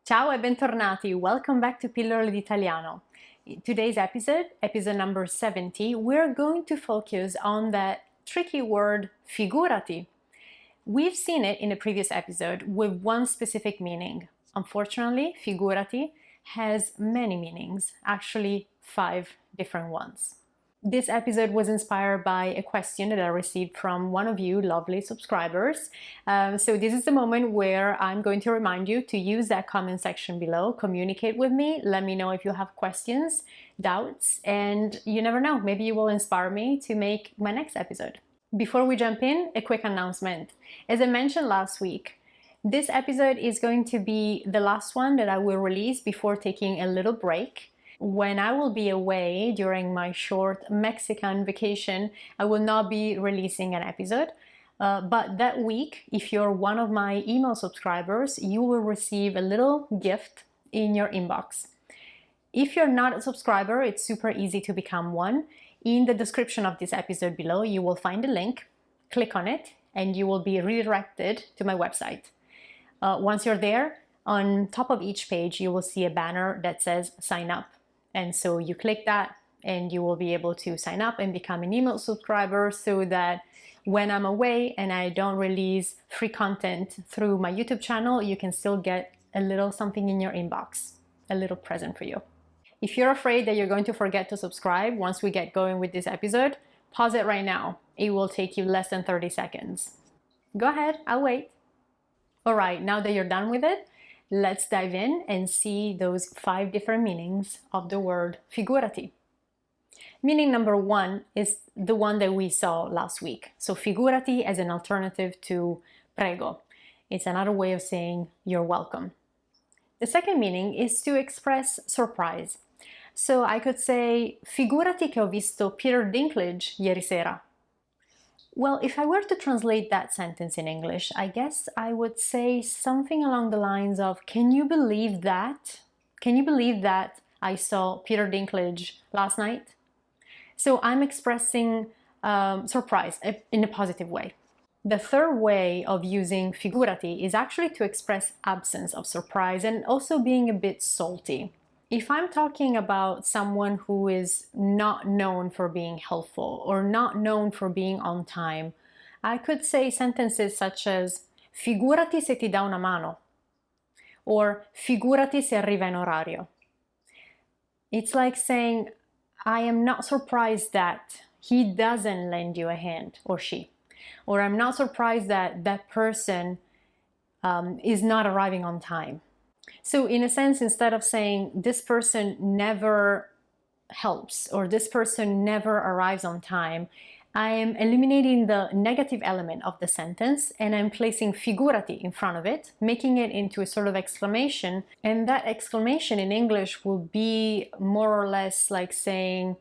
Ciao e bentornati, welcome back to Pillole D'Italiano. In today's episode number 70, we're going to focus on that tricky word figurati. We've seen it in a previous episode with one specific meaning. Unfortunately, figurati has many meanings, actually 5 different ones. This episode was inspired by a question that I received from one of you lovely subscribers. So this is the moment where I'm going to remind you to use that comment section below, communicate with me, let me know if you have questions, doubts, and you never know, maybe you will inspire me to make my next episode. Before we jump in, a quick announcement. As I mentioned last week, this episode is going to be the last one that I will release before taking a little break. When I will be away during my short Mexican vacation, I will not be releasing an episode. But that week, if you're one of my email subscribers, you will receive a little gift in your inbox. If you're not a subscriber, it's super easy to become one. In the description of this episode below, you will find a link, click on it, and you will be redirected to my website. Once you're there, on top of each page, you will see a banner that says sign up. And so you click that and you will be able to sign up and become an email subscriber so that when I'm away and I don't release free content through my YouTube channel, you can still get a little something in your inbox, a little present for you. If you're afraid that you're going to forget to subscribe once we get going with this episode, pause it right now. It will take you less than 30 seconds. Go ahead, I'll wait. All right, now that you're done with it, let's dive in and see those 5 different meanings of the word figurati. Meaning number 1 is the one that we saw last week. So figurati as an alternative to prego. It's another way of saying you're welcome. The second meaning is to express surprise. So I could say, figurati che ho visto Peter Dinklage ieri sera. Well, if I were to translate that sentence in English, I guess I would say something along the lines of, can you believe that? Can you believe that I saw Peter Dinklage last night? So I'm expressing surprise in a positive way. The third way of using figurati is actually to express absence of surprise and also being a bit salty. If I'm talking about someone who is not known for being helpful or not known for being on time, I could say sentences such as figurati se ti dà una mano or figurati se arriva in orario. It's like saying, I am not surprised that he doesn't lend you a hand, or she. Or I'm not surprised that that person is not arriving on time. So in a sense, instead of saying this person never helps or this person never arrives on time, I am eliminating the negative element of the sentence and I'm placing figurati in front of it, making it into a sort of exclamation. And that exclamation in English will be more or less like saying,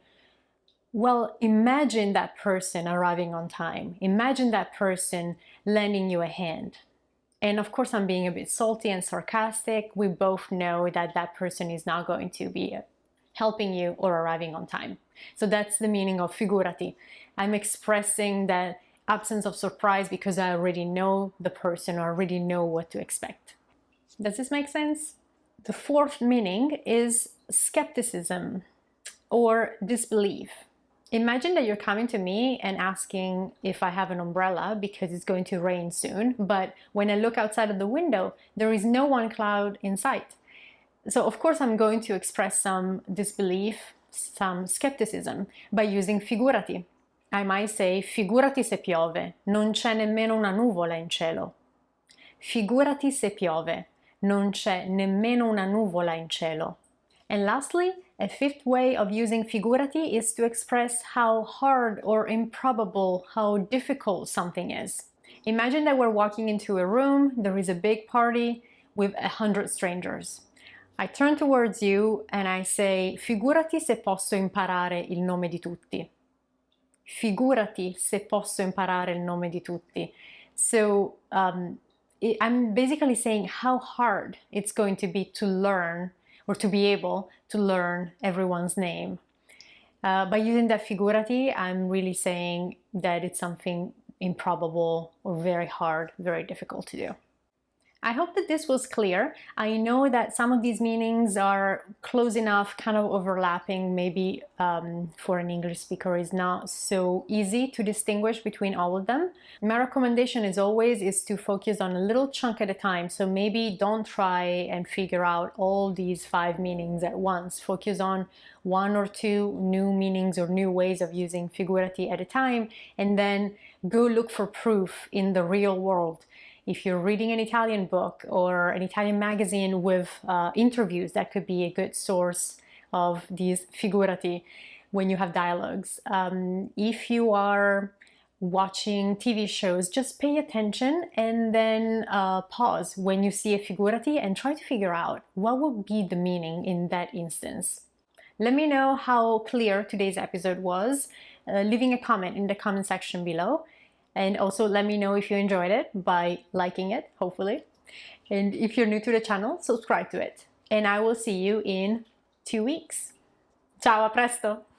well, imagine that person arriving on time. Imagine that person lending you a hand. And of course, I'm being a bit salty and sarcastic. We both know that that person is not going to be helping you or arriving on time. So that's the meaning of figurati. I'm expressing that absence of surprise because I already know the person or already know what to expect. Does this make sense? The fourth meaning is skepticism or disbelief. Imagine that you're coming to me and asking if I have an umbrella because it's going to rain soon, but when I look outside of the window, there is no one cloud in sight. So of course I'm going to express some disbelief, some skepticism by using figurati. I might say, figurati se piove, non c'è nemmeno una nuvola in cielo. Figurati se piove, non c'è nemmeno una nuvola in cielo. And lastly, a fifth way of using figurati is to express how hard or improbable, how difficult something is. Imagine that we're walking into a room, there is a big party with 100 strangers. I turn towards you and I say, figurati se posso imparare il nome di tutti. Figurati se posso imparare il nome di tutti. So I'm basically saying how hard it's going to be to learn or to be able to learn everyone's name. By using that figurati, I'm really saying that it's something improbable or very hard, very difficult to do. I hope that this was clear. I know that some of these meanings are close enough, kind of overlapping, maybe for an English speaker is not so easy to distinguish between all of them. My recommendation as always is to focus on a little chunk at a time, so maybe don't try and figure out all these 5 meanings at once. Focus on 1 or 2 new meanings or new ways of using figurati at a time, and then go look for proof in the real world. If you're reading an Italian book or an Italian magazine with interviews, that could be a good source of these figurati when you have dialogues. If you are watching TV shows, just pay attention and then pause when you see a figurati and try to figure out what would be the meaning in that instance. Let me know how clear today's episode was, leaving a comment in the comment section below. And also let me know if you enjoyed it by liking it, hopefully. And if you're new to the channel, subscribe to it. And I will see you in 2 weeks. Ciao, a presto!